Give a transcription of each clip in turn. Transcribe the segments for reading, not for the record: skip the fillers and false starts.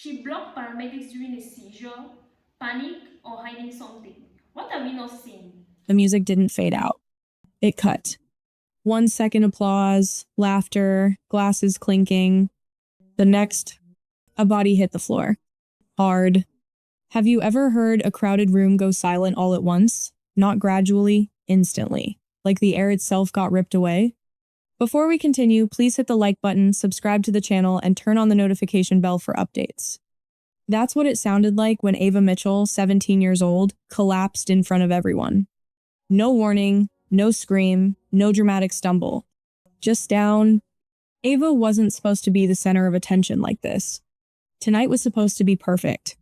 She blocked paramedics during a seizure, panic, or hiding something. What are we not seeing? The music didn't fade out. It cut. 1 second applause, laughter, glasses clinking. The next, a body hit the floor. Hard. Have you ever heard a crowded room go silent all at once? Not gradually, instantly. Like the air itself got ripped away? Before we continue, please hit the like button, subscribe to the channel, and turn on the notification bell for updates. That's what it sounded like when Ava Mitchell, 17 years old, collapsed in front of everyone. No warning, no scream, no dramatic stumble. Just down. Ava wasn't supposed to be the center of attention like this. Tonight was supposed to be perfect.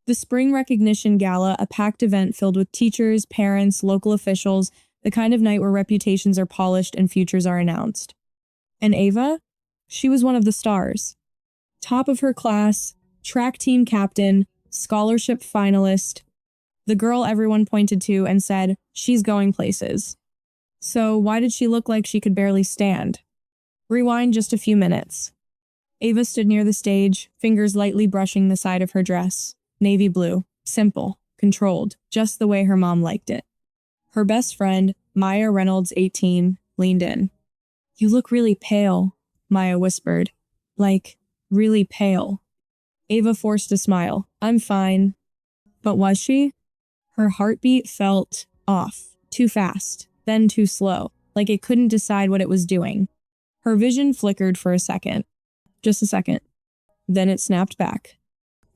The Spring Recognition Gala, a packed event filled with teachers, parents, local officials, the kind of night where reputations are polished and futures are announced. And Ava? She was one of the stars. Top of her class, track team captain, scholarship finalist, the girl everyone pointed to and said, she's going places. So why did she look like she could barely stand? Rewind just a few minutes. Ava stood near the stage, fingers lightly brushing the side of her dress. Navy blue, simple, controlled, just the way her mom liked it. Her best friend, Maya Reynolds, 18, leaned in. You look really pale, Maya whispered. Like, really pale. Ava forced a smile. I'm fine. But was she? Her heartbeat felt off, too fast, then too slow, like it couldn't decide what it was doing. Her vision flickered for a second. Just a second. Then it snapped back.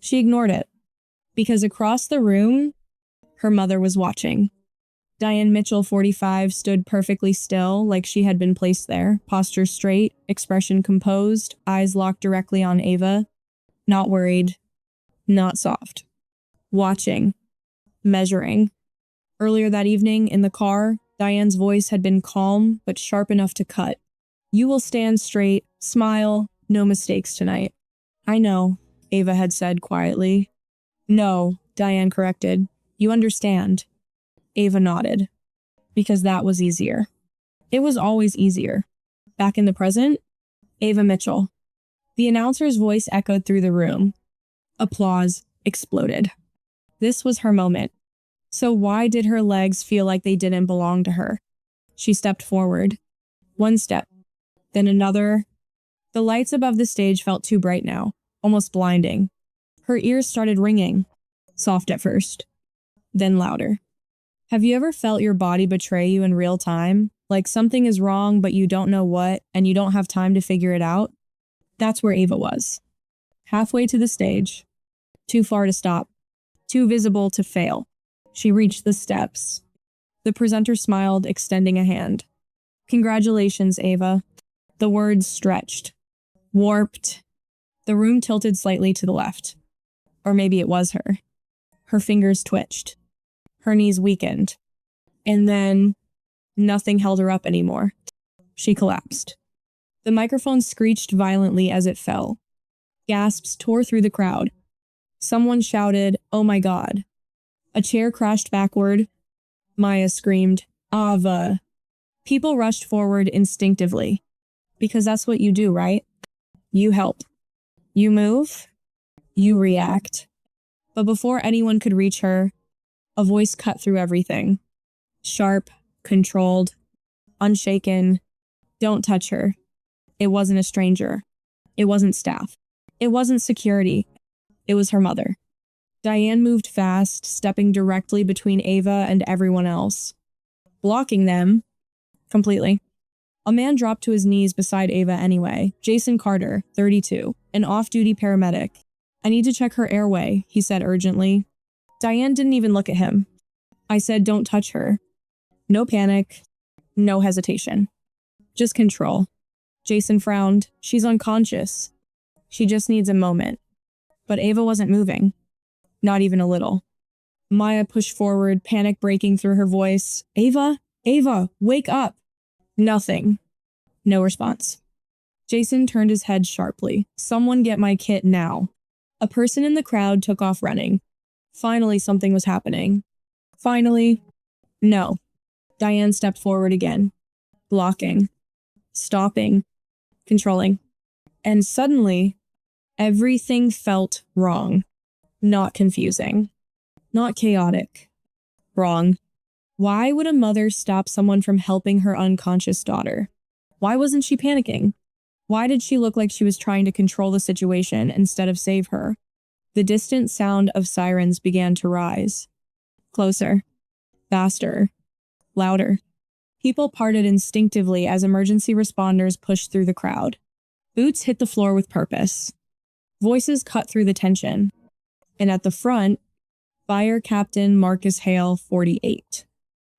She ignored it, because across the room, her mother was watching. Diane Mitchell, 45, stood perfectly still, like she had been placed there, posture straight, expression composed, eyes locked directly on Ava. Not worried, not soft. Watching. Measuring. Earlier that evening, in the car, Diane's voice had been calm, but sharp enough to cut. You will stand straight, smile, no mistakes tonight. I know, Ava had said quietly. No, Diane corrected. You understand. Ava nodded. Because that was easier. It was always easier. Back in the present, Ava Mitchell. The announcer's voice echoed through the room. Applause exploded. This was her moment. So why did her legs feel like they didn't belong to her? She stepped forward. One step. Then another. The lights above the stage felt too bright now, almost blinding. Her ears started ringing. Soft at first. Then louder. Have you ever felt your body betray you in real time? Like something is wrong, but you don't know what, and you don't have time to figure it out? That's where Ava was. Halfway to the stage. Too far to stop. Too visible to fail. She reached the steps. The presenter smiled, extending a hand. Congratulations, Ava. The words stretched. Warped. The room tilted slightly to the left. Or maybe it was her. Her fingers twitched. Her knees weakened. And then nothing held her up anymore. She collapsed. The microphone screeched violently as it fell. Gasps tore through the crowd. Someone shouted, "Oh my God." A chair crashed backward. Maya screamed, "Ava." People rushed forward instinctively. Because that's what you do, right? You help. You move. You react. But before anyone could reach her, a voice cut through everything. Sharp, controlled, unshaken. Don't touch her. It wasn't a stranger. It wasn't staff. It wasn't security. It was her mother. Diane moved fast, stepping directly between Ava and everyone else. Blocking them completely. A man dropped to his knees beside Ava anyway. Jason Carter, 32, an off-duty paramedic. I need to check her airway, he said urgently. Diane didn't even look at him. I said, don't touch her. No panic. No hesitation. Just control. Jason frowned. She's unconscious. She just needs a moment. But Ava wasn't moving. Not even a little. Maya pushed forward, panic breaking through her voice. Ava? Ava, wake up! Nothing. No response. Jason turned his head sharply. Someone get my kit now. A person in the crowd took off running. Finally, something was happening. Finally. No. Diane stepped forward again. Blocking. Stopping. Controlling. And suddenly, Everything felt wrong. Not confusing. Not chaotic. Wrong. Why would a mother stop someone from helping her unconscious daughter? Why wasn't she panicking? Why did she look like she was trying to control the situation instead of save her? The distant sound of sirens began to rise. Closer. Faster. Louder. People parted instinctively as emergency responders pushed through the crowd. Boots hit the floor with purpose. Voices cut through the tension. And at the front, Fire Captain Marcus Hale, 48.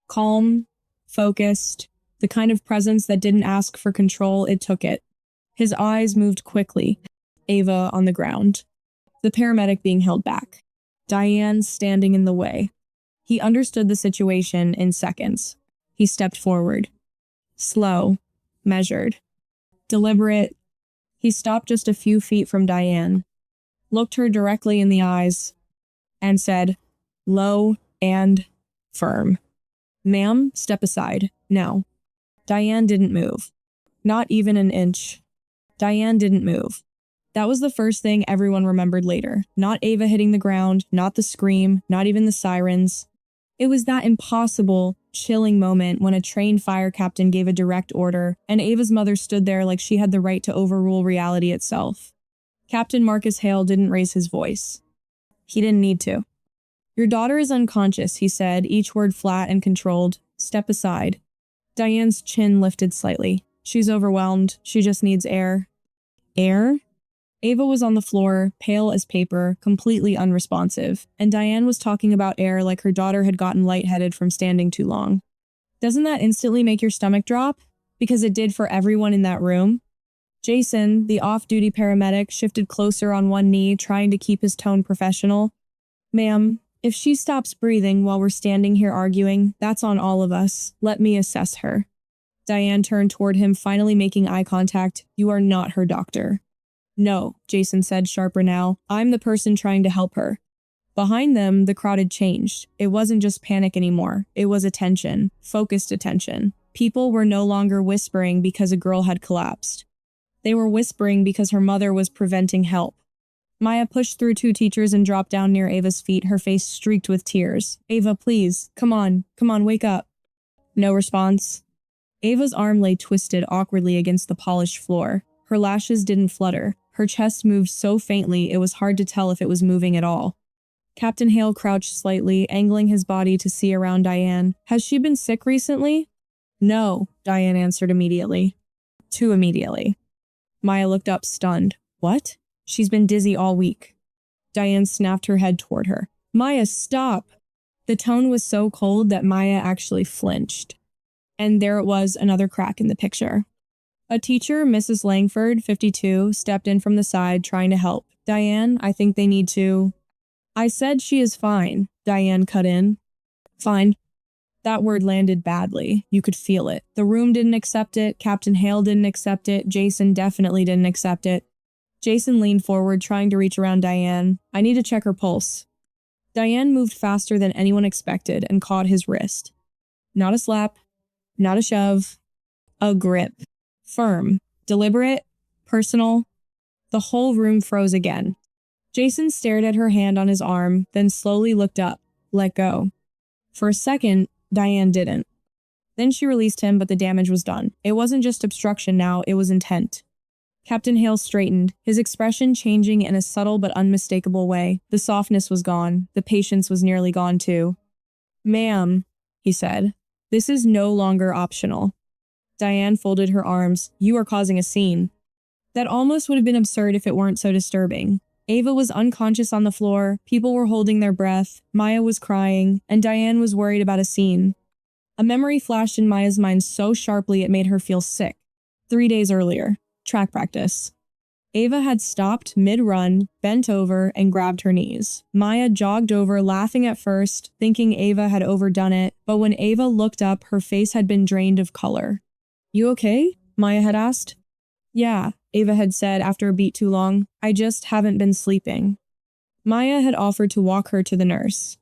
Calm, focused, the kind of presence that didn't ask for control, it took it. His eyes moved quickly. Ava on the ground. The paramedic being held back. Diane standing in the way. He understood the situation in seconds. He stepped forward. Slow, measured, deliberate. He stopped just a few feet from Diane, looked her directly in the eyes, and said, low and firm, "Ma'am, step aside, now." Diane didn't move. Not even an inch. Diane didn't move. That was the first thing everyone remembered later. Not Ava hitting the ground, not the scream, not even the sirens. It was that impossible, chilling moment when a trained fire captain gave a direct order, and Ava's mother stood there like she had the right to overrule reality itself. Captain Marcus Hale didn't raise his voice. He didn't need to. "Your daughter is unconscious," he said, each word flat and controlled. "Step aside." Diane's chin lifted slightly. "She's overwhelmed. She just needs air." Air? Ava was on the floor, pale as paper, completely unresponsive, and Diane was talking about air like her daughter had gotten lightheaded from standing too long. Doesn't that instantly make your stomach drop? Because it did for everyone in that room. Jason, the off-duty paramedic, shifted closer on one knee, trying to keep his tone professional. "Ma'am, if she stops breathing while we're standing here arguing, that's on all of us. Let me assess her." Diane turned toward him, finally making eye contact. "You are not her doctor." "No," Jason said, sharper now. "I'm the person trying to help her." Behind them, the crowd had changed. It wasn't just panic anymore. It was attention. Focused attention. People were no longer whispering because a girl had collapsed. They were whispering because her mother was preventing help. Maya pushed through two teachers and dropped down near Ava's feet, her face streaked with tears. "Ava, please. Come on, wake up." No response. Ava's arm lay twisted awkwardly against the polished floor. Her lashes didn't flutter. Her chest moved so faintly it was hard to tell if it was moving at all. Captain Hale crouched slightly, angling his body to see around Diane. "Has she been sick recently?" "No," Diane answered immediately. Too immediately. Maya looked up, stunned. "What?" "She's been dizzy all week." Diane snapped her head toward her. "Maya, stop!" The tone was so cold that Maya actually flinched. And there it was, another crack in the picture. A teacher, Mrs. Langford, 52, stepped in from the side, trying to help. "Diane, I think they need to—" "I said she is fine," Diane cut in. "Fine." That word landed badly. You could feel it. The room didn't accept it. Captain Hale didn't accept it. Jason definitely didn't accept it. Jason leaned forward, trying to reach around Diane. "I need to check her pulse." Diane moved faster than anyone expected and caught his wrist. Not a slap. Not a shove. A grip. Firm, deliberate, personal. The whole room froze again. Jason stared at her hand on his arm, then slowly looked up. Let go. For a second, Diane didn't. Then she released him, but the damage was done. It wasn't just obstruction now, it was intent. Captain Hale straightened, his expression changing in a subtle but unmistakable way. The softness was gone. The patience was nearly gone too. "Ma'am," he said, "this is no longer optional." Diane folded her arms. "You are causing a scene." That almost would have been absurd if it weren't so disturbing. Ava was unconscious on the floor, people were holding their breath, Maya was crying, and Diane was worried about a scene. A memory flashed in Maya's mind so sharply it made her feel sick. 3 days earlier, track practice. Ava had stopped mid-run, bent over, and grabbed her knees. Maya jogged over, laughing at first, thinking Ava had overdone it, but when Ava looked up, her face had been drained of color. "You okay?" Maya had asked. "Yeah," Ava had said after a beat too long. "I just haven't been sleeping." Maya had offered to walk her to the nurse.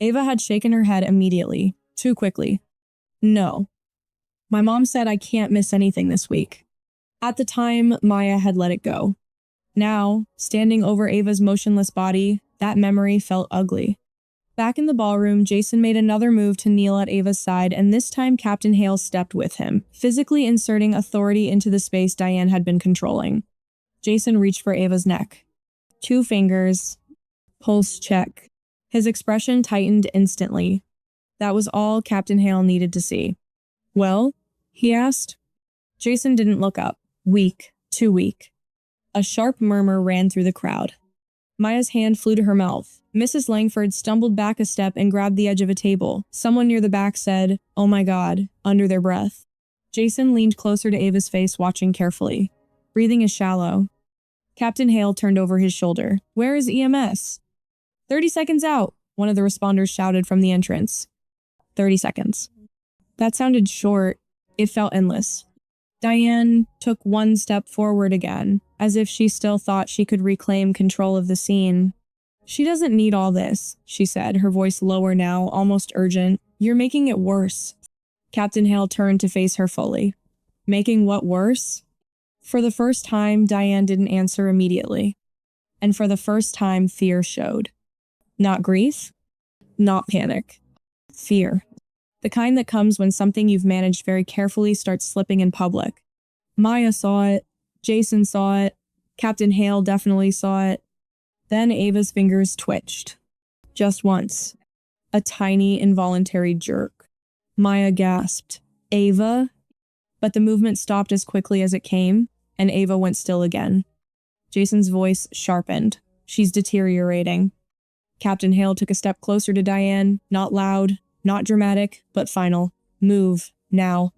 Ava had shaken her head immediately, too quickly. "No. My mom said I can't miss anything this week." At the time, Maya had let it go. Now, standing over Ava's motionless body, that memory felt ugly. Back in the ballroom, Jason made another move to kneel at Ava's side, and this time Captain Hale stepped with him, physically inserting authority into the space Diane had been controlling. Jason reached for Ava's neck. 2 fingers. Pulse check. His expression tightened instantly. That was all Captain Hale needed to see. "Well?" he asked. Jason didn't look up. Weak. Too weak. A sharp murmur ran through the crowd. Maya's hand flew to her mouth. Mrs. Langford stumbled back a step and grabbed the edge of a table. Someone near the back said, "Oh my God," under their breath. Jason leaned closer to Ava's face, watching carefully. Breathing is shallow. Captain Hale turned over his shoulder. "Where is EMS?" 30 seconds out, one of the responders shouted from the entrance. 30 seconds. That sounded short. It felt endless. Diane took one step forward again, as if she still thought she could reclaim control of the scene. "She doesn't need all this," she said, her voice lower now, almost urgent. "You're making it worse." Captain Hale turned to face her fully. "Making what worse?" For the first time, Diane didn't answer immediately. And for the first time, fear showed. Not grief, not panic. Fear. The kind that comes when something you've managed very carefully starts slipping in public. Maya saw it. Jason saw it. Captain Hale definitely saw it. Then Ava's fingers twitched. Just once. A tiny, involuntary jerk. Maya gasped. "Ava?" But the movement stopped as quickly as it came, and Ava went still again. Jason's voice sharpened. "She's deteriorating." Captain Hale took a step closer to Diane, not loud, not dramatic, but final. "Move, now."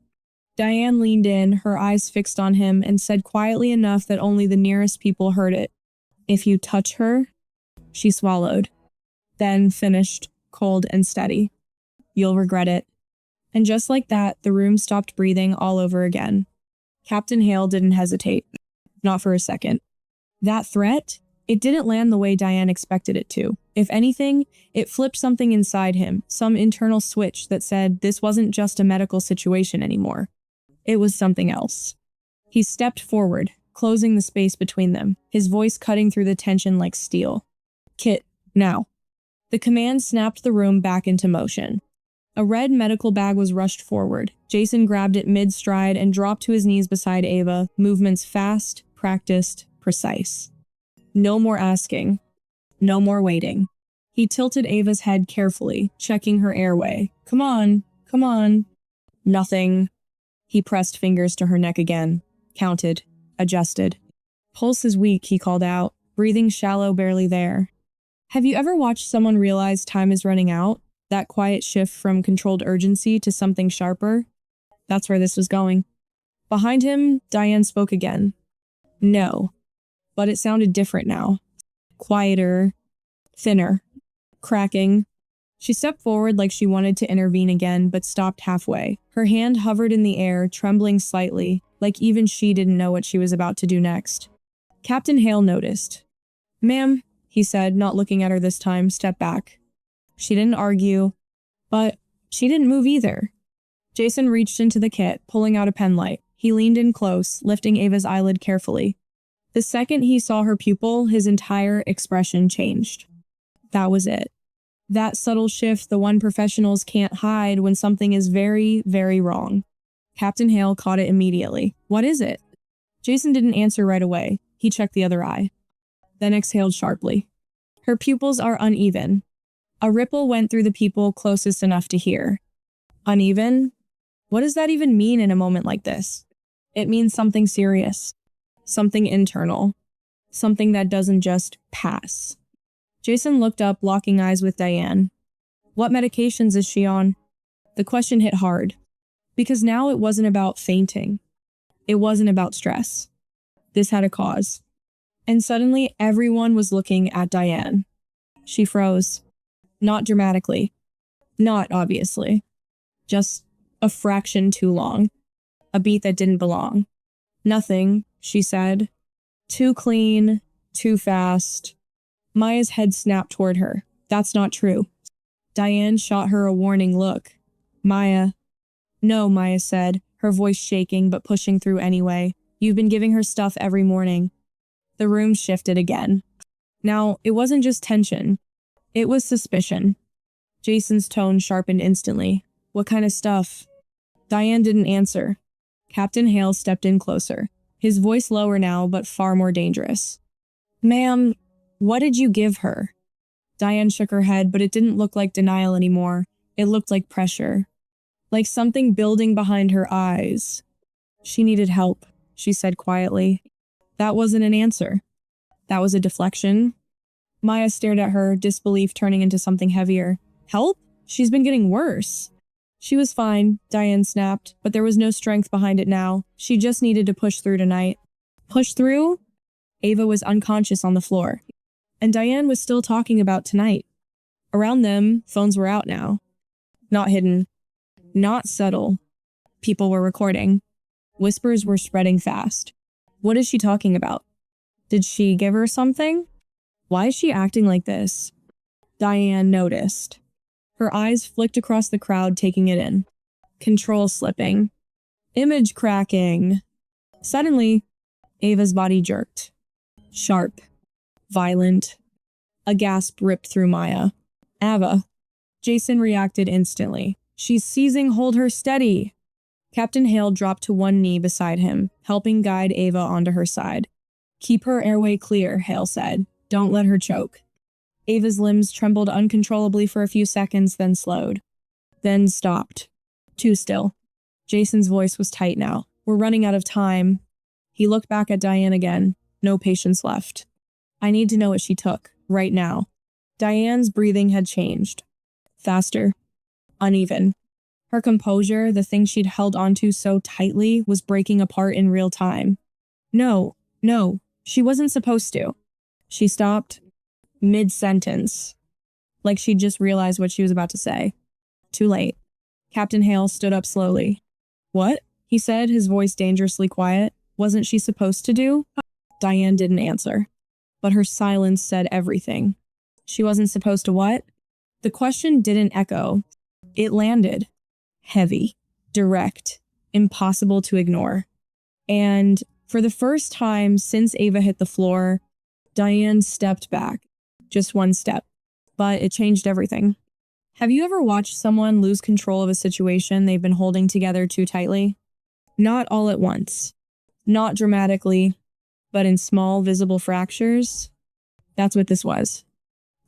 Diane leaned in, her eyes fixed on him, and said quietly enough that only the nearest people heard it. "If you touch her," she swallowed, then finished, cold and steady. "You'll regret it." And just like that, the room stopped breathing all over again. Captain Hale didn't hesitate. Not for a second. That threat? It didn't land the way Diane expected it to. If anything, it flipped something inside him, some internal switch that said this wasn't just a medical situation anymore. It was something else. He stepped forward, closing the space between them, his voice cutting through the tension like steel. "Kit, now." The command snapped the room back into motion. A red medical bag was rushed forward. Jason grabbed it mid-stride and dropped to his knees beside Ava, movements fast, practiced, precise. No more asking. No more waiting. He tilted Ava's head carefully, checking her airway. "Come on, come on." Nothing. He pressed fingers to her neck again, counted, adjusted. "Pulse is weak," he called out, breathing shallow, barely there. Have you ever watched someone realize time is running out? That quiet shift from controlled urgency to something sharper? That's where this was going. Behind him, Diane spoke again. "No." But it sounded different now. Quieter, thinner, cracking. She stepped forward like she wanted to intervene again, but stopped halfway. Her hand hovered in the air, trembling slightly, like even she didn't know what she was about to do next. Captain Hale noticed. "Ma'am," he said, not looking at her this time, "step back." She didn't argue, but she didn't move either. Jason reached into the kit, pulling out a pen light. He leaned in close, lifting Ava's eyelid carefully. The second he saw her pupil, his entire expression changed. That was it. That subtle shift, the one professionals can't hide when something is very, very wrong. Captain Hale caught it immediately. "What is it?" Jason didn't answer right away. He checked the other eye. Then exhaled sharply. "Her pupils are uneven." A ripple went through the people closest enough to hear. Uneven? What does that even mean in a moment like this? It means something serious. Something internal. Something that doesn't just pass. Jason looked up, locking eyes with Diane. "What medications is she on?" The question hit hard. Because now it wasn't about fainting. It wasn't about stress. This had a cause. And suddenly everyone was looking at Diane. She froze. Not dramatically. Not obviously. Just a fraction too long. A beat that didn't belong. "Nothing," she said. "Too clean, too fast." Maya's head snapped toward her. "That's not true." Diane shot her a warning look. "Maya." "No," Maya said, her voice shaking but pushing through anyway. "You've been giving her stuff every morning." The room shifted again. Now, it wasn't just tension. It was suspicion. Jason's tone sharpened instantly. What kind of stuff? Diane didn't answer. Captain Hale stepped in closer, his voice lower now, but far more dangerous. Ma'am, what did you give her? Diane shook her head, but it didn't look like denial anymore. It looked like pressure. Like something building behind her eyes. She needed help, she said quietly. That wasn't an answer. That was a deflection. Maya stared at her, disbelief turning into something heavier. Help? She's been getting worse. She was fine, Diane snapped, but there was no strength behind it now. She just needed to push through tonight. Push through? Ava was unconscious on the floor. And Diane was still talking about tonight. Around them, phones were out now. Not hidden. Not subtle. People were recording. Whispers were spreading fast. What is she talking about? Did she give her something? Why is she acting like this? Diane noticed. Her eyes flicked across the crowd, taking it in. Control slipping. Image cracking. Suddenly, Ava's body jerked. Sharp. Violent. A gasp ripped through Maya. Ava. Jason reacted instantly. She's seizing, hold her steady. Captain Hale dropped to one knee beside him, helping guide Ava onto her side. Keep her airway clear, Hale said. Don't let her choke. Ava's limbs trembled uncontrollably for a few seconds, then slowed. Then stopped. Too still. Jason's voice was tight now. We're running out of time. He looked back at Diane again. No patience left. I need to know what she took, right now. Diane's breathing had changed. Faster. Uneven. Her composure, the thing she'd held onto so tightly, was breaking apart in real time. No, she wasn't supposed to. She stopped, mid-sentence, like she'd just realized what she was about to say. Too late. Captain Hale stood up slowly. What? He said, his voice dangerously quiet. Wasn't she supposed to do? Diane didn't answer, but her silence said everything. She wasn't supposed to what? The question didn't echo. It landed. Heavy, direct, impossible to ignore. And for the first time since Ava hit the floor, Diane stepped back. Just one step. But it changed everything. Have you ever watched someone lose control of a situation they've been holding together too tightly? Not all at once. Not dramatically, but in small, visible fractures. That's what this was.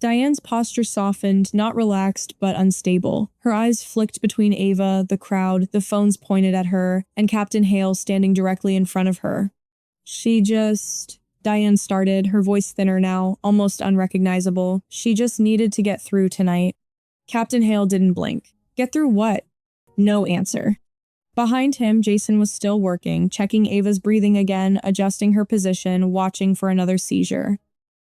Diane's posture softened, not relaxed, but unstable. Her eyes flicked between Ava, the crowd, the phones pointed at her, and Captain Hale standing directly in front of her. Diane started, her voice thinner now, almost unrecognizable. She just needed to get through tonight. Captain Hale didn't blink. Get through what? No answer. Behind him, Jason was still working, checking Ava's breathing again, adjusting her position, watching for another seizure.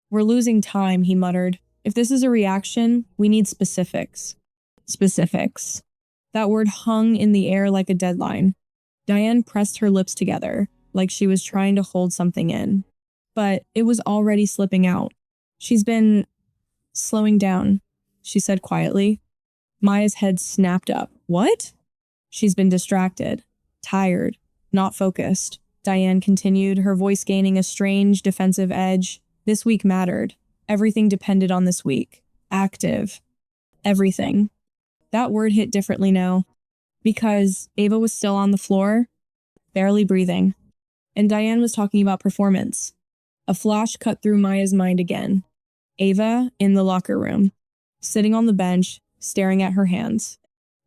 We're losing time, he muttered. If this is a reaction, we need specifics. Specifics. That word hung in the air like a deadline. Diane pressed her lips together, like she was trying to hold something in. But it was already slipping out. She's been slowing down, she said quietly. Maya's head snapped up. What? She's been distracted, tired, not focused. Diane continued, her voice gaining a strange defensive edge. This week mattered. Everything depended on this week. Active. Everything. That word hit differently now. Because Ava was still on the floor, barely breathing. And Diane was talking about performance. A flash cut through Maya's mind again. Ava in the locker room, sitting on the bench, staring at her hands.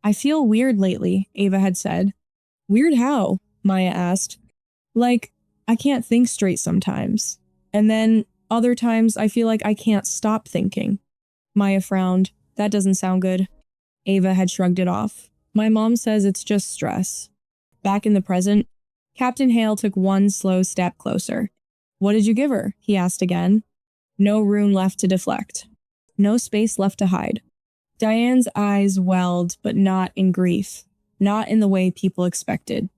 I feel weird lately, Ava had said. Weird how? Maya asked. Like, I can't think straight sometimes. And then other times I feel like I can't stop thinking. Maya frowned. That doesn't sound good. Ava had shrugged it off. My mom says it's just stress. Back in the present, Captain Hale took one slow step closer. What did you give her? He asked again. No room left to deflect. No space left to hide. Diane's eyes welled, but not in grief. Not in the way people expected.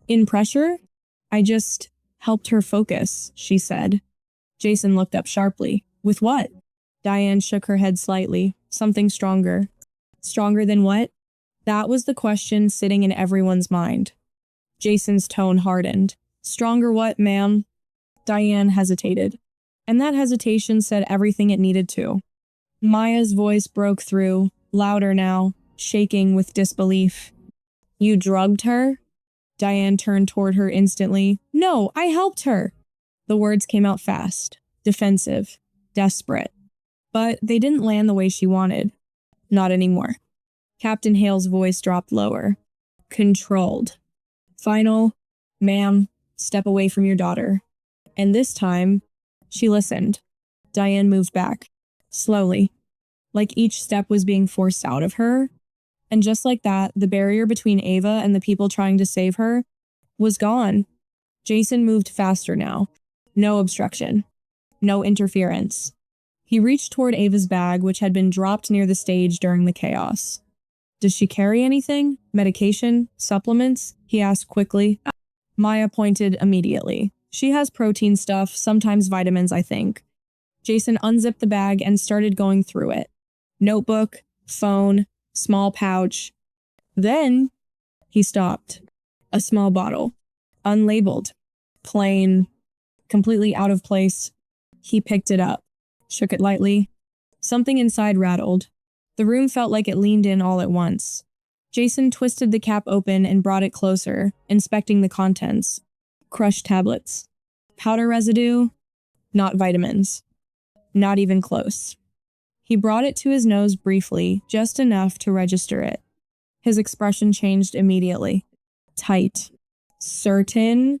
In pressure? I just helped her focus, she said. Jason looked up sharply. With what? Diane shook her head slightly. Something stronger. Stronger than what? That was the question sitting in everyone's mind. Jason's tone hardened. Stronger what, ma'am? Diane hesitated. And that hesitation said everything it needed to. Maya's voice broke through, louder now, shaking with disbelief. You drugged her? Diane turned toward her instantly. No, I helped her. The words came out fast, defensive, desperate. But they didn't land the way she wanted. Not anymore. Captain Hale's voice dropped lower. Controlled. Final, ma'am, step away from your daughter. And this time, she listened. Diane moved back, slowly, like each step was being forced out of her. And just like that, the barrier between Ava and the people trying to save her was gone. Jason moved faster now. No obstruction. No interference. He reached toward Ava's bag, which had been dropped near the stage during the chaos. Does she carry anything? Medication? Supplements? He asked quickly. Maya pointed immediately. She has protein stuff, sometimes vitamins, I think. Jason unzipped the bag and started going through it. Notebook, phone, small pouch. Then he stopped. A small bottle. Unlabeled. Plain. Completely out of place. He picked it up. Shook it lightly. Something inside rattled. The room felt like it leaned in all at once. Jason twisted the cap open and brought it closer, inspecting the contents. Crushed tablets. Powder residue. Not vitamins. Not even close. He brought it to his nose briefly, just enough to register it. His expression changed immediately. Tight. Certain.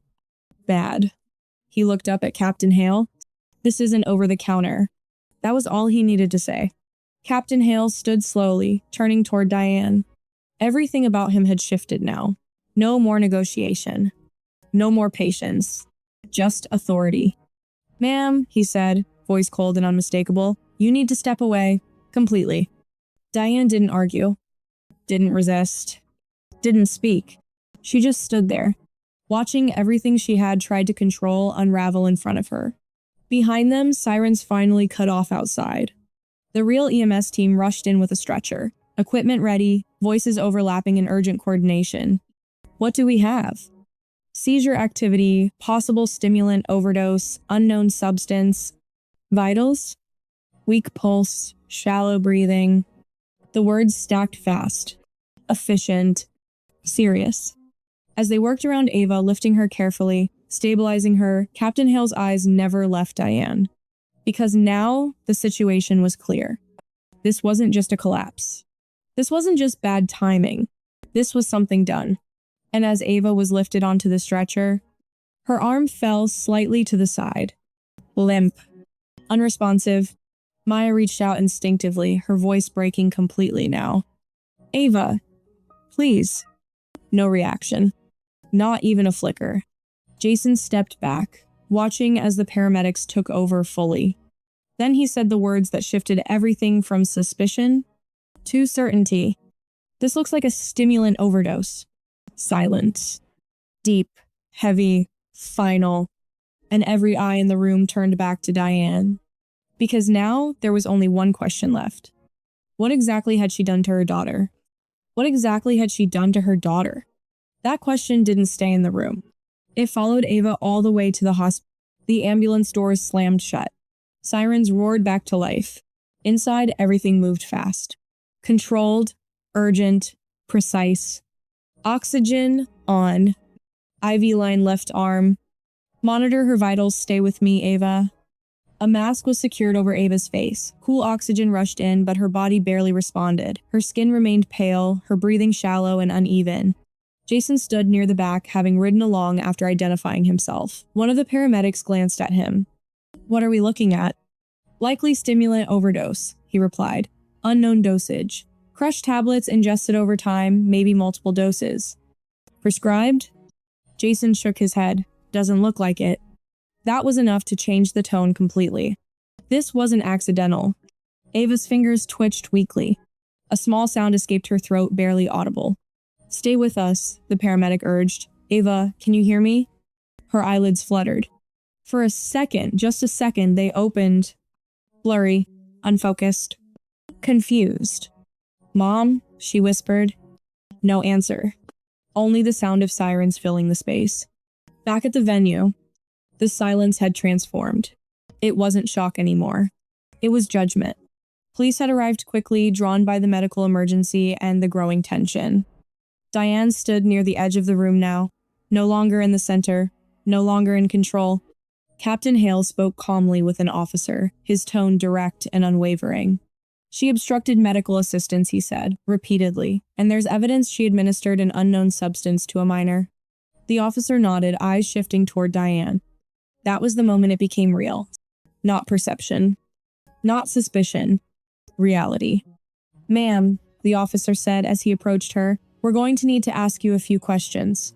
Bad. He looked up at Captain Hale. This isn't over the counter. That was all he needed to say. Captain Hale stood slowly, turning toward Diane. Everything about him had shifted now. No more negotiation. No more patience. Just authority. Ma'am, he said, voice cold and unmistakable, you need to step away. Completely. Diane didn't argue. Didn't resist. Didn't speak. She just stood there, watching everything she had tried to control unravel in front of her. Behind them, sirens finally cut off outside. The real EMS team rushed in with a stretcher. Equipment ready, voices overlapping in urgent coordination. What do we have? Seizure activity, possible stimulant overdose, unknown substance. Vitals? Weak pulse, shallow breathing. The words stacked fast. Efficient. Serious. As they worked around Ava, lifting her carefully, stabilizing her, Captain Hale's eyes never left Diane. Because now the situation was clear. This wasn't just a collapse. This wasn't just bad timing. This was something done. And as Ava was lifted onto the stretcher, her arm fell slightly to the side. Limp. Unresponsive. Maya reached out instinctively, her voice breaking completely now. Ava, please. No reaction. Not even a flicker. Jason stepped back, watching as the paramedics took over fully. Then he said the words that shifted everything from suspicion to certainty. This looks like a stimulant overdose. Silence. Deep, heavy, final, and every eye in the room turned back to Diane. Because now there was only one question left. What exactly had she done to her daughter? What exactly had she done to her daughter? That question didn't stay in the room. It followed Ava all the way to the hospital. The ambulance doors slammed shut. Sirens roared back to life. Inside, everything moved fast. Controlled, urgent, precise. Oxygen on. IV line left arm. Monitor her vitals, stay with me, Ava. A mask was secured over Ava's face. Cool oxygen rushed in, but her body barely responded. Her skin remained pale, her breathing shallow and uneven. Jason stood near the back, having ridden along after identifying himself. One of the paramedics glanced at him. What are we looking at? Likely stimulant overdose, he replied. Unknown dosage. Crushed tablets ingested over time, maybe multiple doses. Prescribed? Jason shook his head. Doesn't look like it. That was enough to change the tone completely. This wasn't accidental. Ava's fingers twitched weakly. A small sound escaped her throat, barely audible. Stay with us, the paramedic urged. Ava, can you hear me? Her eyelids fluttered. For a second, just a second, they opened. Blurry, unfocused, confused. Mom, she whispered. No answer. Only the sound of sirens filling the space. Back at the venue, the silence had transformed. It wasn't shock anymore. It was judgment. Police had arrived quickly, drawn by the medical emergency and the growing tension. Diane stood near the edge of the room now, no longer in the center, no longer in control. Captain Hale spoke calmly with an officer, his tone direct and unwavering. She obstructed medical assistance, he said, repeatedly, and there's evidence she administered an unknown substance to a minor. The officer nodded, eyes shifting toward Diane. That was the moment it became real. Not perception. Not suspicion. Reality. Ma'am, the officer said as he approached her, we're going to need to ask you a few questions.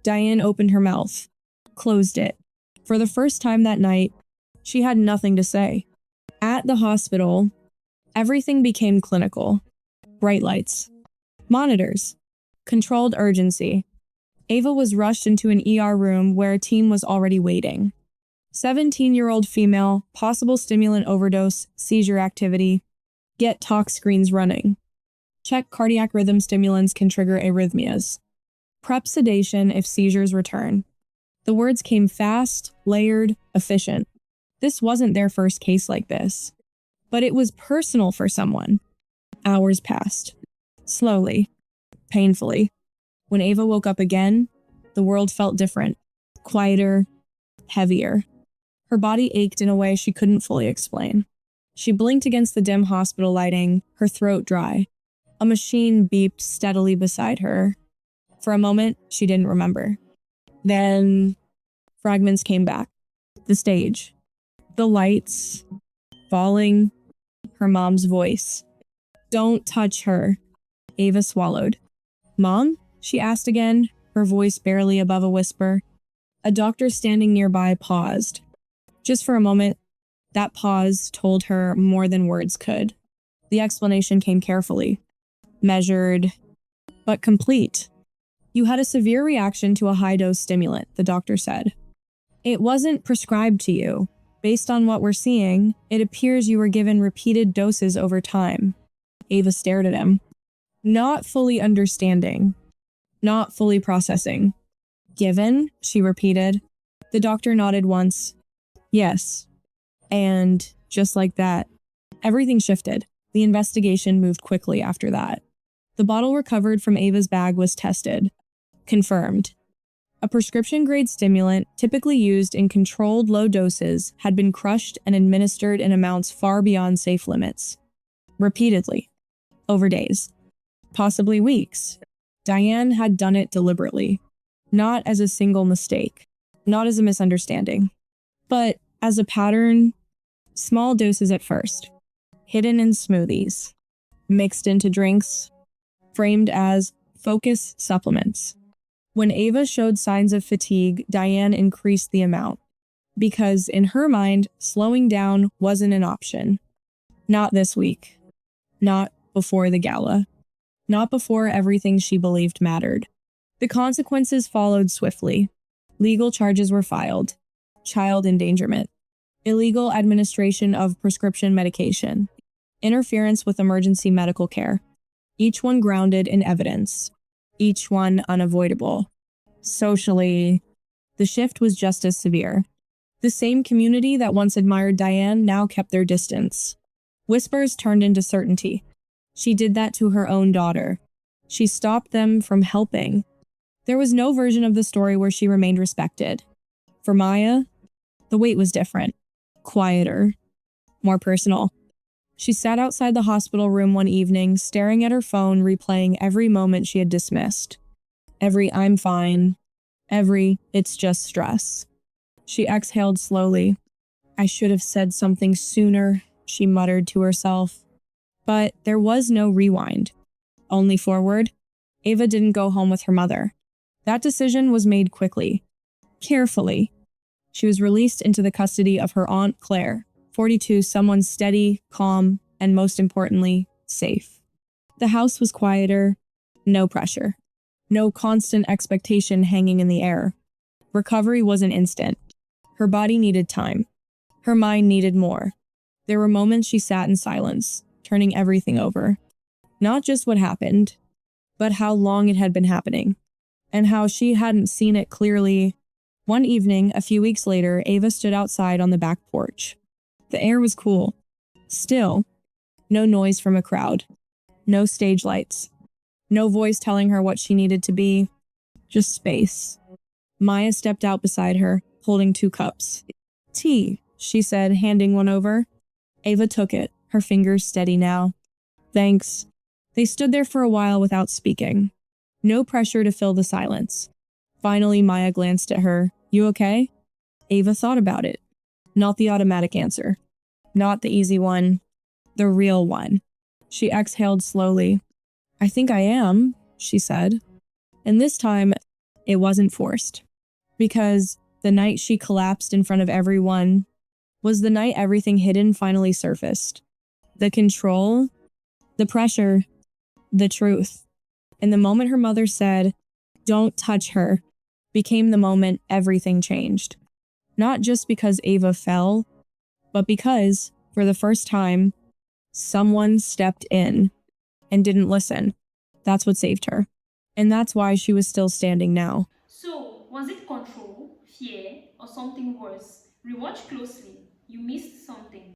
Diane opened her mouth, closed it. For the first time that night, she had nothing to say. At the hospital, everything became clinical. Bright lights. Monitors. Controlled urgency. Ava was rushed into an ER room where a team was already waiting. 17-year-old female, possible stimulant overdose, seizure activity. Get tox screens running. Check cardiac rhythm stimulants can trigger arrhythmias. Prep sedation if seizures return. The words came fast, layered, efficient. This wasn't their first case like this. But it was personal for someone. Hours passed. Slowly. Painfully. When Ava woke up again, the world felt different. Quieter. Heavier. Her body ached in a way she couldn't fully explain. She blinked against the dim hospital lighting, her throat dry. A machine beeped steadily beside her. For a moment, she didn't remember. Then, fragments came back. The stage. The lights. Falling. Her mom's voice. Don't touch her. Ava swallowed. Mom? She asked again, her voice barely above a whisper. A doctor standing nearby paused. Just for a moment, that pause told her more than words could. The explanation came carefully. Measured, but complete. You had a severe reaction to a high-dose stimulant, the doctor said. It wasn't prescribed to you. Based on what we're seeing, it appears you were given repeated doses over time. Ava stared at him. Not fully understanding. Not fully processing. Given? She repeated. The doctor nodded once. Yes. And just like that, everything shifted. The investigation moved quickly after that. The bottle recovered from Ava's bag was tested. Confirmed. A prescription-grade stimulant, typically used in controlled low doses, had been crushed and administered in amounts far beyond safe limits. Repeatedly. Over days. Possibly weeks. Diane had done it deliberately. Not as a single mistake. Not as a misunderstanding. But as a pattern, small doses at first. Hidden in smoothies. Mixed into drinks. Framed as focus supplements. When Ava showed signs of fatigue, Diane increased the amount. Because in her mind, slowing down wasn't an option. Not this week. Not before the gala. Not before everything she believed mattered. The consequences followed swiftly. Legal charges were filed. Child endangerment. Illegal administration of prescription medication. Interference with emergency medical care. Each one grounded in evidence. Each one unavoidable. Socially, the shift was just as severe. The same community that once admired Diane now kept their distance. Whispers turned into certainty. She did that to her own daughter. She stopped them from helping. There was no version of the story where she remained respected. For Maya, the wait was different. Quieter. More personal. She sat outside the hospital room one evening, staring at her phone, replaying every moment she had dismissed. Every "I'm fine." Every "it's just stress." She exhaled slowly. I should have said something sooner, she muttered to herself. But there was no rewind. Only forward. Ava didn't go home with her mother. That decision was made quickly. Carefully. She was released into the custody of her Aunt Claire, 42, someone steady, calm, and most importantly, safe. The house was quieter. No pressure. No constant expectation hanging in the air. Recovery wasn't instant. Her body needed time. Her mind needed more. There were moments she sat in silence, turning everything over. Not just what happened, but how long it had been happening, and how she hadn't seen it clearly. One evening, a few weeks later, Ava stood outside on the back porch. The air was cool. Still, no noise from a crowd. No stage lights. No voice telling her what she needed to be. Just space. Maya stepped out beside her, holding 2 cups. Tea, she said, handing one over. Ava took it, her fingers steady now. Thanks. They stood there for a while without speaking. No pressure to fill the silence. Finally, Maya glanced at her. You okay? Ava thought about it. Not the automatic answer. Not the easy one. The real one. She exhaled slowly. I think I am, she said. And this time, it wasn't forced. Because the night she collapsed in front of everyone was the night everything hidden finally surfaced. The control, the pressure, the truth. And the moment her mother said, "Don't touch her," became the moment everything changed. Not just because Ava fell, but because, for the first time, someone stepped in and didn't listen. That's what saved her. And that's why she was still standing now. So, was it control, fear, or something worse? Rewatch closely. You missed something.